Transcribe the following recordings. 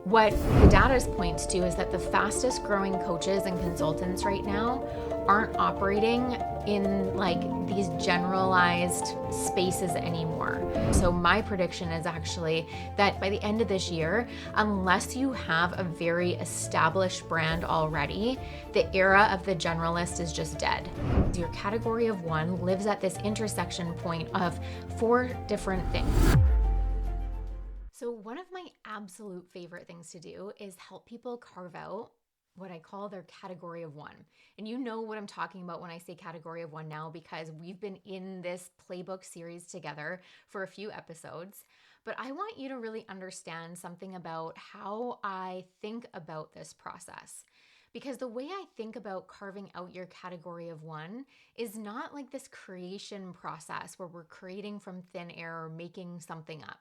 What the data points to is that the fastest growing coaches and consultants right now aren't operating in like these generalized spaces anymore. So my prediction is actually that by the end of this year, unless you have a very established brand already, the era of the generalist is just dead. Your category of one lives at this intersection point of 4 different things. So one of my absolute favorite things to do is help people carve out what I call their category of one. And you know what I'm talking about when I say category of one now, because we've been in this playbook series together for a few episodes. But I want you to really understand something about how I think about this process. Because the way I think about carving out your category of one is not like this creation process where we're creating from thin air or making something up.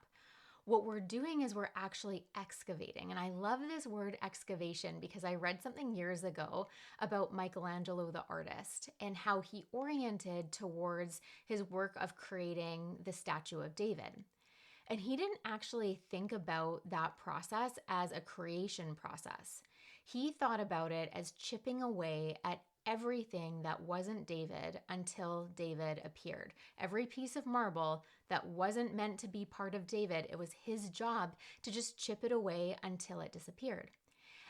What we're doing is we're actually excavating. And I love this word excavation because I read something years ago about Michelangelo, the artist, and how he oriented towards his work of creating the statue of David. And he didn't actually think about that process as a creation process. He thought about it as chipping away at everything that wasn't David until David appeared. Every piece of marble that wasn't meant to be part of David, it was his job to just chip it away until it disappeared.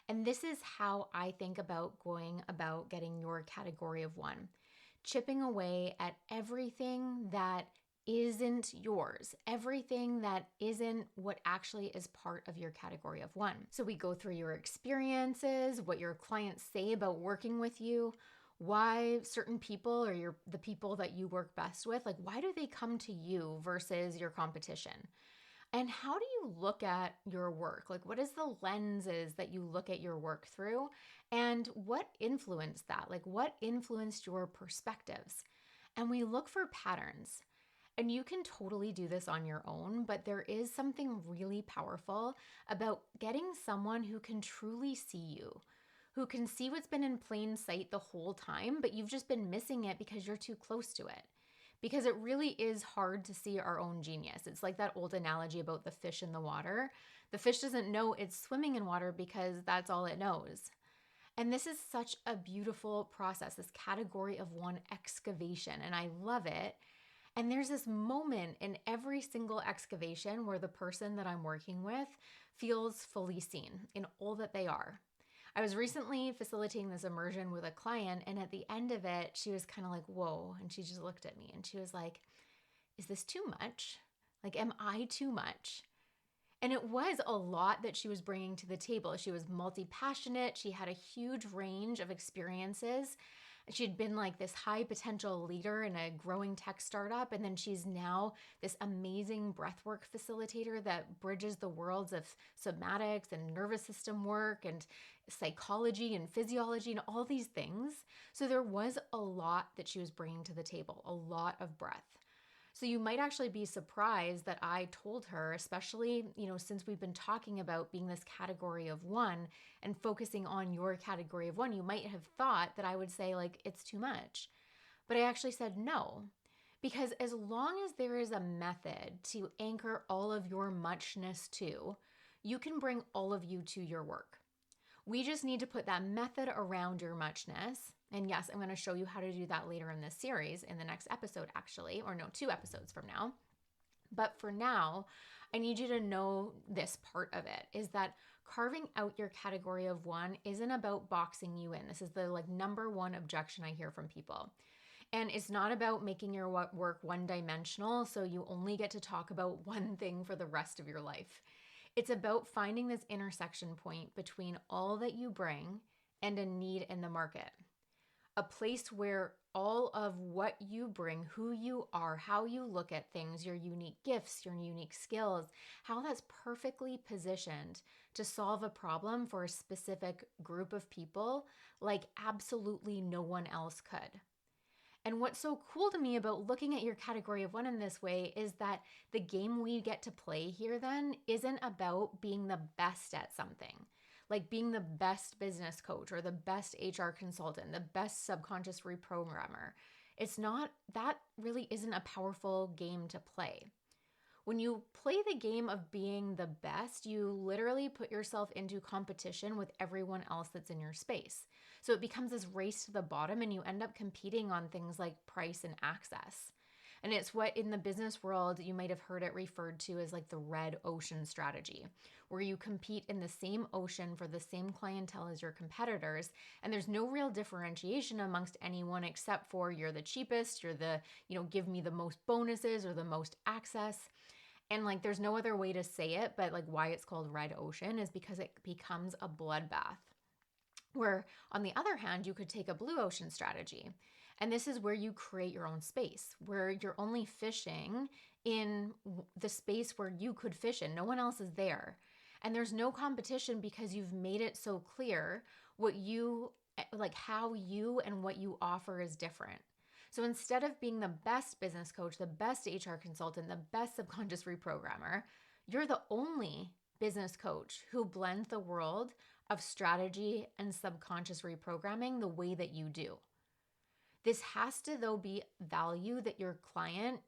And this is how I think about going about getting your category of one. Chipping away at everything that isn't yours, everything that isn't what actually is part of your category of one. So we go through your experiences, what your clients say about working with you, why certain people or the people that you work best with, like why do they come to you versus your competition? And how do you look at your work? Like what is the lenses that you look at your work through? And what influenced that? Like what influenced your perspectives? And we look for patterns. And you can totally do this on your own, but there is something really powerful about getting someone who can truly see you, who can see what's been in plain sight the whole time, but you've just been missing it because you're too close to it. Because it really is hard to see our own genius. It's like that old analogy about the fish in the water. The fish doesn't know it's swimming in water because that's all it knows. And this is such a beautiful process, this category of one excavation, and I love it. And there's this moment in every single excavation where the person that I'm working with feels fully seen in all that they are. I was recently facilitating this immersion with a client, and at the end of it, she was kind of like, whoa. And she just looked at me and she was like, is this too much? Like, am I too much? And it was a lot that she was bringing to the table. She was multi-passionate. She had a huge range of experiences. She'd been like this high potential leader in a growing tech startup. And then she's now this amazing breathwork facilitator that bridges the worlds of somatics and nervous system work and psychology and physiology and all these things. So there was a lot that she was bringing to the table, a lot of breadth. So you might actually be surprised that I told her, especially, since we've been talking about being this category of one and focusing on your category of one, you might have thought that I would say like, it's too much. But I actually said no, because as long as there is a method to anchor all of your muchness to, you can bring all of you to your work. We just need to put that method around your muchness. And yes, I'm going to show you how to do that later in this series, in the next episode, actually, or no, 2 episodes from now. But for now, I need you to know this part of it is that carving out your category of one isn't about boxing you in. This is the number one objection I hear from people. And it's not about making your work one-dimensional, so you only get to talk about one thing for the rest of your life. It's about finding this intersection point between all that you bring and a need in the market. A place where all of what you bring, who you are, how you look at things, your unique gifts, your unique skills, how that's perfectly positioned to solve a problem for a specific group of people like absolutely no one else could. And what's so cool to me about looking at your category of one in this way is that the game we get to play here then isn't about being the best at something, like being the best business coach or the best HR consultant, the best subconscious reprogrammer. It's not, that really isn't a powerful game to play. When you play the game of being the best, you literally put yourself into competition with everyone else that's in your space. So it becomes this race to the bottom, and you end up competing on things like price and access. And it's what in the business world, you might have heard it referred to as like the red ocean strategy, where you compete in the same ocean for the same clientele as your competitors. And there's no real differentiation amongst anyone except for you're the cheapest, you're the, give me the most bonuses or the most access. And like, there's no other way to say it, but like why it's called red ocean is because it becomes a bloodbath. Where, on the other hand, you could take a blue ocean strategy. And this is where you create your own space, where you're only fishing in the space where you could fish in. No one else is there. And there's no competition because you've made it so clear what you, like how you and what you offer is different. So instead of being the best business coach, the best HR consultant, the best subconscious reprogrammer, you're the only business coach who blends the world of strategy and subconscious reprogramming the way that you do. This has to, though, be value that your clientele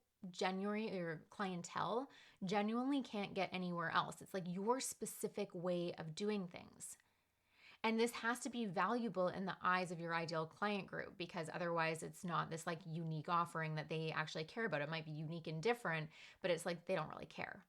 genuinely can't get anywhere else. It's like your specific way of doing things. And this has to be valuable in the eyes of your ideal client group, because otherwise it's not this like unique offering that they actually care about. It might be unique and different, but it's like they don't really care.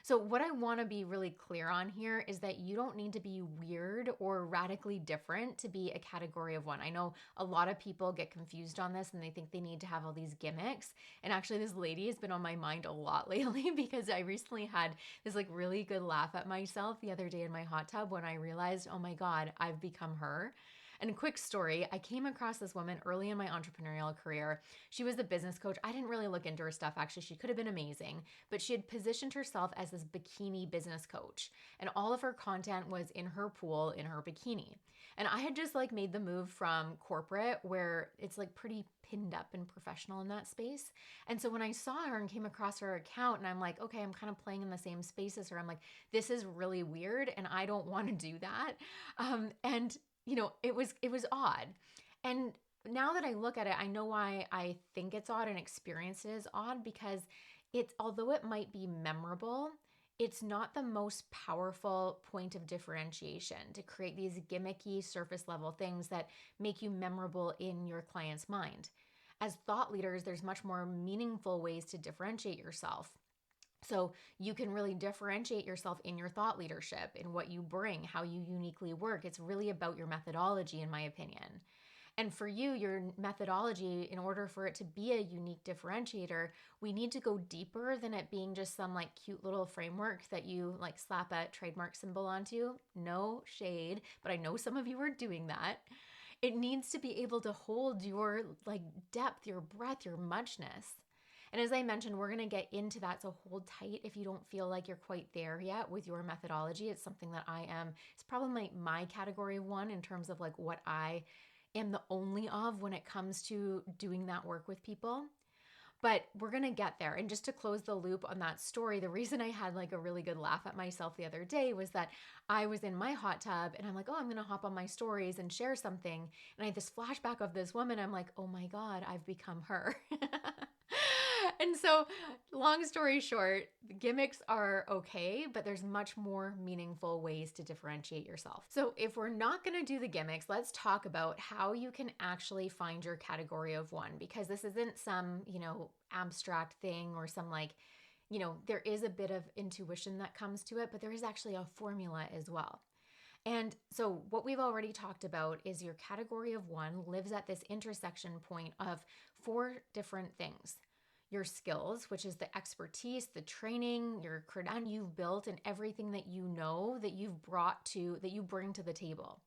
So what I want to be really clear on here is that you don't need to be weird or radically different to be a category of one. I know a lot of people get confused on this and they think they need to have all these gimmicks. And actually this lady has been on my mind a lot lately because I recently had this like really good laugh at myself the other day in my hot tub when I realized, oh my God, I've become her. And a quick story, I came across this woman early in my entrepreneurial career. She was the business coach. I didn't really look into her stuff. Actually, she could have been amazing, but she had positioned herself as this bikini business coach. And all of her content was in her pool, in her bikini. And I had just like made the move from corporate where it's like pretty pinned up and professional in that space. And so when I saw her and came across her account and I'm like, okay, I'm kind of playing in the same space as her. I'm like, this is really weird and I don't want to do that. It was odd. And now that I look at it, I know why I think it's odd and experience it as odd, because although it might be memorable, it's not the most powerful point of differentiation to create these gimmicky surface level things that make you memorable in your client's mind. As thought leaders, there's much more meaningful ways to differentiate yourself. So you can really differentiate yourself in your thought leadership, in what you bring, how you uniquely work. It's really about your methodology, in my opinion. And for you, your methodology, in order for it to be a unique differentiator, we need to go deeper than it being just some like cute little framework that you like slap a trademark symbol onto. No shade, but I know some of you are doing that. It needs to be able to hold your like depth, your breadth, your muchness. And as I mentioned, we're going to get into that. So hold tight if you don't feel like you're quite there yet with your methodology. It's something that it's probably my category one in terms of like what I am the only of when it comes to doing that work with people. But we're going to get there. And just to close the loop on that story, the reason I had like a really good laugh at myself the other day was that I was in my hot tub and I'm like, oh, I'm going to hop on my stories and share something. And I had this flashback of this woman. I'm like, oh my God, I've become her. And so, long story short, the gimmicks are okay, but there's much more meaningful ways to differentiate yourself. So if we're not going to do the gimmicks, let's talk about how you can actually find your category of one, because this isn't some, abstract thing or some like, there is a bit of intuition that comes to it, but there is actually a formula as well. And so what we've already talked about is your category of one lives at this intersection point of 4 different things. Your skills, which is the expertise, the training, your credentials you've built, and everything that you know that you bring to the table.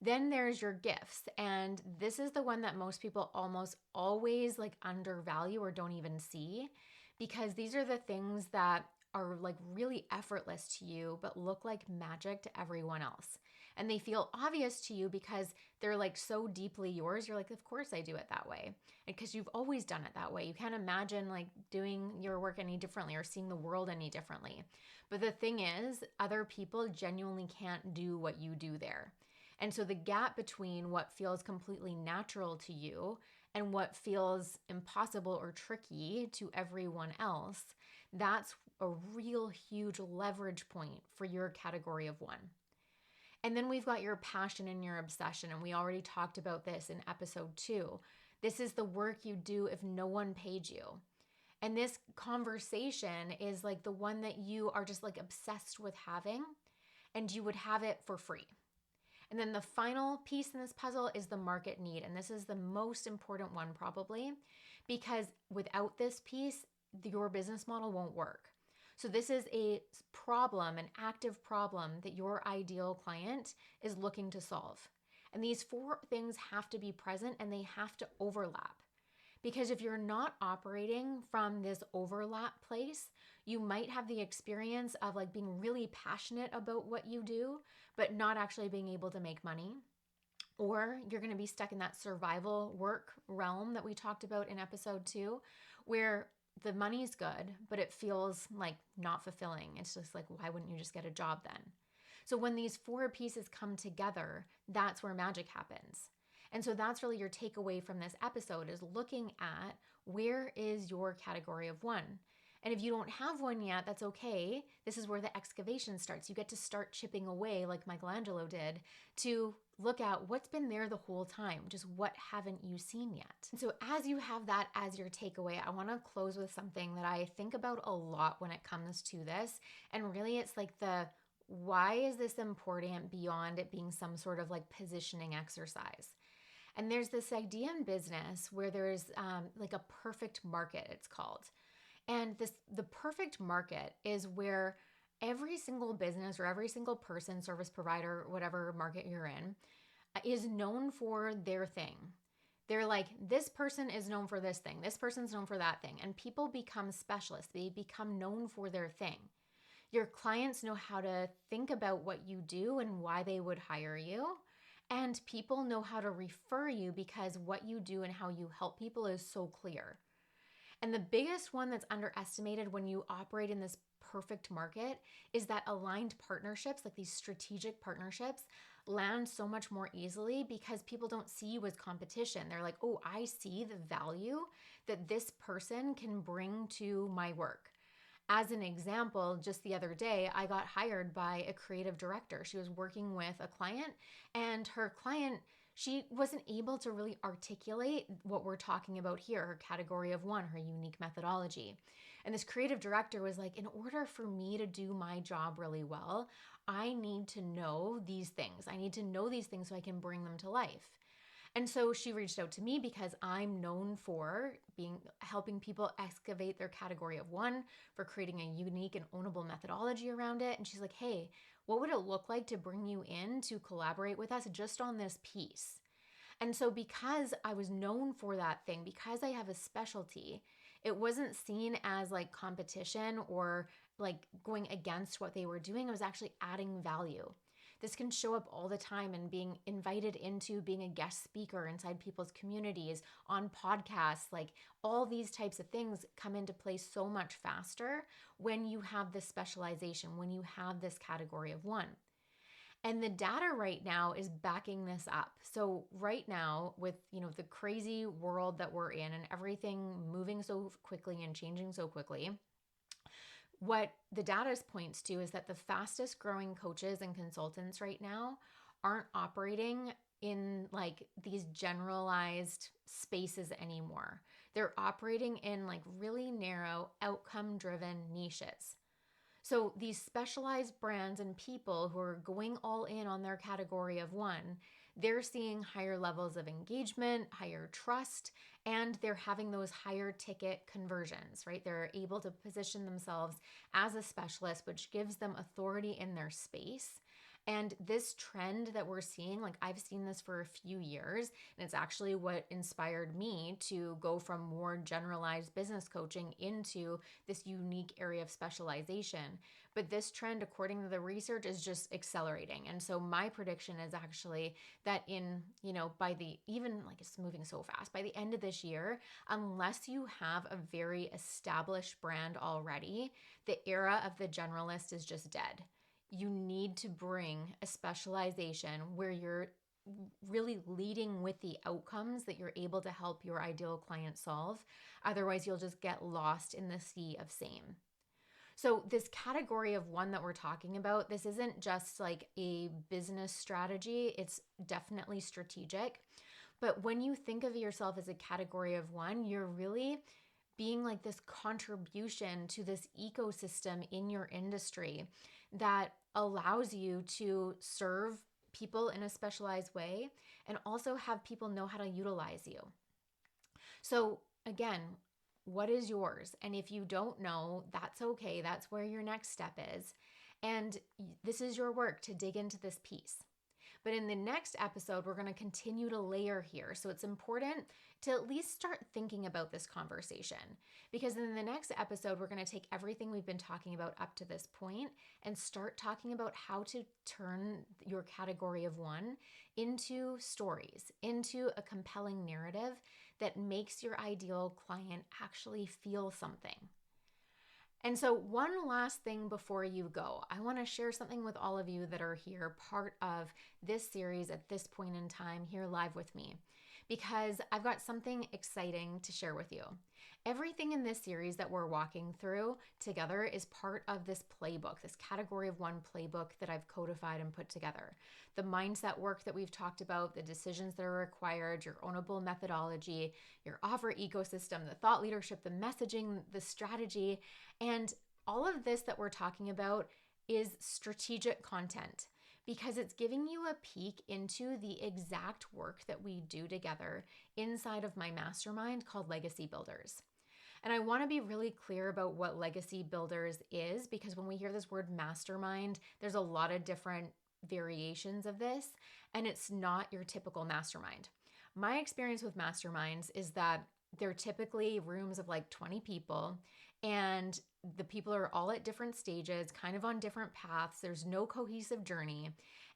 Then there's your gifts. And this is the one that most people almost always like undervalue or don't even see, because these are the things that are like really effortless to you, but look like magic to everyone else. And they feel obvious to you because they're like so deeply yours. You're like, of course I do it that way. And because you've always done it that way. You can't imagine like doing your work any differently or seeing the world any differently. But the thing is, other people genuinely can't do what you do there. And so the gap between what feels completely natural to you and what feels impossible or tricky to everyone else, that's a real huge leverage point for your category of one. And then we've got your passion and your obsession. And we already talked about this in episode 2. This is the work you do if no one paid you. And this conversation is like the one that you are just like obsessed with having, and you would have it for free. And then the final piece in this puzzle is the market need. And this is the most important one probably, because without this piece, your business model won't work. So this is a problem, an active problem that your ideal client is looking to solve. And these 4 things have to be present and they have to overlap. Because if you're not operating from this overlap place, you might have the experience of like being really passionate about what you do, but not actually being able to make money. Or you're going to be stuck in that survival work realm that we talked about in episode 2, where the money's good, but it feels like not fulfilling. It's just like, why wouldn't you just get a job then? So when these 4 pieces come together, that's where magic happens. And so that's really your takeaway from this episode, is looking at where is your category of one. And if you don't have one yet, that's okay. This is where the excavation starts. You get to start chipping away like Michelangelo did to look at what's been there the whole time, just what haven't you seen yet. And so as you have that as your takeaway, I want to close with something that I think about a lot when it comes to this. And really it's like why is this important beyond it being some sort of like positioning exercise? And there's this idea in business where there's like a perfect market, it's called. And the perfect market is where every single business or every single person, service provider, whatever market you're in, is known for their thing. They're like, this person is known for this thing. This person's known for that thing. And people become specialists. They become known for their thing. Your clients know how to think about what you do and why they would hire you. And people know how to refer you because what you do and how you help people is so clear. And the biggest one that's underestimated when you operate in this perfect market is that aligned partnerships, like these strategic partnerships, land so much more easily because people don't see you as competition. They're like, oh, I see the value that this person can bring to my work. As an example, just the other day, I got hired by a creative director. She was working with a client, and her client, she wasn't able to really articulate what we're talking about here, her category of one, her unique methodology. And this creative director was like, in order for me to do my job really well, I need to know these things. I need to know these things so I can bring them to life. And so she reached out to me because I'm known for helping people excavate their category of one, for creating a unique and ownable methodology around it. And she's like, hey, what would it look like to bring you in to collaborate with us just on this piece? And so because I was known for that thing, because I have a specialty, it wasn't seen as like competition or like going against what they were doing. I was actually adding value. This can show up all the time in being invited into being a guest speaker inside people's communities, on podcasts, like all these types of things come into place so much faster when you have this specialization, when you have this category of one. And the data right now is backing this up. So right now with, the crazy world that we're in and everything moving so quickly and changing so quickly, what the data points to is that the fastest growing coaches and consultants right now aren't operating in like these generalized spaces anymore. They're operating in like really narrow outcome driven niches. So these specialized brands and people who are going all in on their category of one, they're seeing higher levels of engagement, higher trust, and they're having those higher ticket conversions, right? They're able to position themselves as a specialist, which gives them authority in their space. And this trend that we're seeing, like I've seen this for a few years, and it's actually what inspired me to go from more generalized business coaching into this unique area of specialization. But this trend, according to the research, is just accelerating. And so my prediction is actually that it's moving so fast, by the end of this year, unless you have a very established brand already, the era of the generalist is just dead. You need to bring a specialization where you're really leading with the outcomes that you're able to help your ideal client solve. Otherwise, you'll just get lost in the sea of same. So this category of one that we're talking about, this isn't just like a business strategy. It's definitely strategic. But when you think of yourself as a category of one, you're really being like this contribution to this ecosystem in your industry that allows you to serve people in a specialized way and also have people know how to utilize you. So again, what is yours? And if you don't know, that's okay. That's where your next step is. And this is your work to dig into this piece. But in the next episode, we're going to continue to layer here. So it's important to at least start thinking about this conversation, because in the next episode, we're going to take everything we've been talking about up to this point and start talking about how to turn your category of one into stories, into a compelling narrative that makes your ideal client actually feel something. And so one last thing before you go, I want to share something with all of you that are here, part of this series at this point in time, here live with me, because I've got something exciting to share with you. Everything in this series that we're walking through together is part of this playbook, this category of one playbook that I've codified and put together. The mindset work that we've talked about, the decisions that are required, your ownable methodology, your offer ecosystem, the thought leadership, the messaging, the strategy, and all of this that we're talking about is strategic content because it's giving you a peek into the exact work that we do together inside of my mastermind called Legacy Builders. And I want to be really clear about what Legacy Builders is, because when we hear this word mastermind, there's a lot of different variations of this, and it's not your typical mastermind. My experience with masterminds is that they're typically rooms of like 20 people, and the people are all at different stages, kind of on different paths. There's no cohesive journey,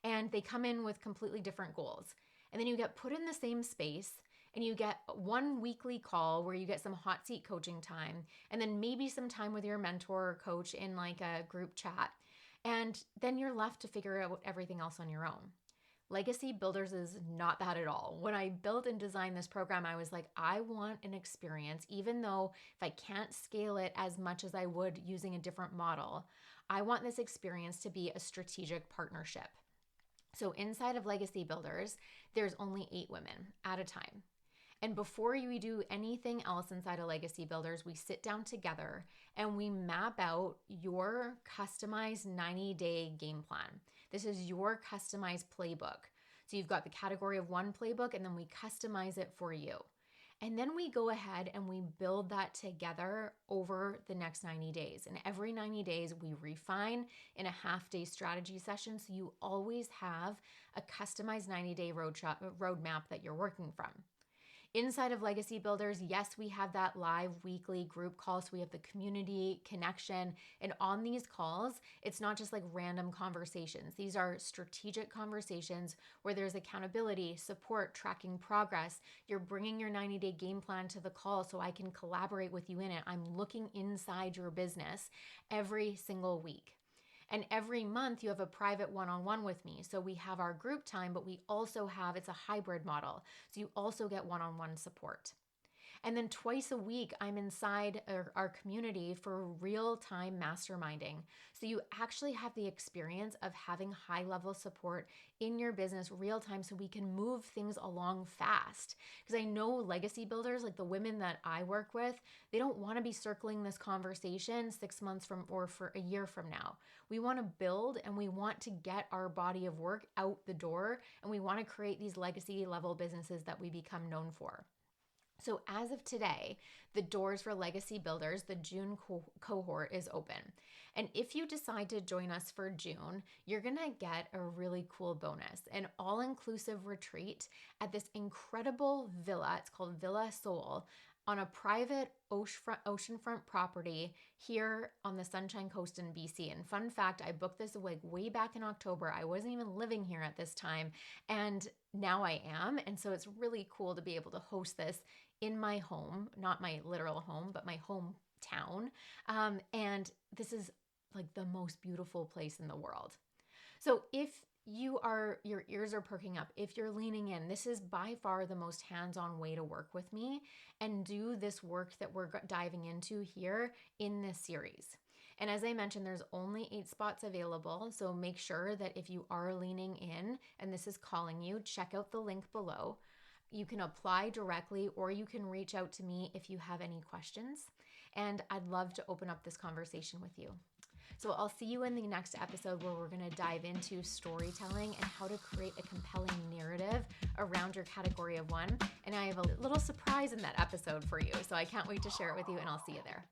and they come in with completely different goals. And then you get put in the same space and you get one weekly call where you get some hot seat coaching time, and then maybe some time with your mentor or coach in like a group chat. And then you're left to figure out everything else on your own. Legacy Builders is not that at all. When I built and designed this program, I was like, I want an experience, even though if I can't scale it as much as I would using a different model, I want this experience to be a strategic partnership. So inside of Legacy Builders, there's only 8 women at a time. And before we do anything else inside of Legacy Builders, we sit down together and we map out your customized 90-day game plan. This is your customized playbook. So you've got the category of one playbook, and then we customize it for you. And then we go ahead and we build that together over the next 90 days. And every 90 days, we refine in a half-day strategy session. So you always have a customized 90-day roadmap that you're working from. Inside of Legacy Builders, yes, we have that live weekly group call. So we have the community connection. And on these calls, it's not just like random conversations. These are strategic conversations where there's accountability, support, tracking progress. You're bringing your 90-day game plan to the call so I can collaborate with you in it. I'm looking inside your business every single week. And every month you have a private one-on-one with me. So we have our group time, but we also have, it's a hybrid model. So you also get one-on-one support. And then twice a week, I'm inside our community for real-time masterminding. So you actually have the experience of having high-level support in your business real-time so we can move things along fast. Because I know legacy builders, like the women that I work with, they don't want to be circling this conversation 6 months from or for a year from now. We want to build and we want to get our body of work out the door, and we want to create these legacy level businesses that we become known for. So as of today, the doors for Legacy Builders, the June cohort is open. And if you decide to join us for June, you're going to get a really cool bonus, an all-inclusive retreat at this incredible villa. It's called Villa Soul on a private oceanfront property here on the Sunshine Coast in BC. And fun fact, I booked this like way back in October. I wasn't even living here at this time, and now I am. And so it's really cool to be able to host this in my home, not my literal home, but my hometown. And this is like the most beautiful place in the world. So if your ears are perking up, if you're leaning in, this is by far the most hands-on way to work with me and do this work that we're diving into here in this series. And as I mentioned, there's only 8 spots available. So make sure that if you are leaning in and this is calling you, check out the link below. You can apply directly or you can reach out to me if you have any questions. And I'd love to open up this conversation with you. So I'll see you in the next episode where we're going to dive into storytelling and how to create a compelling narrative around your category of one. And I have a little surprise in that episode for you. So I can't wait to share it with you, and I'll see you there.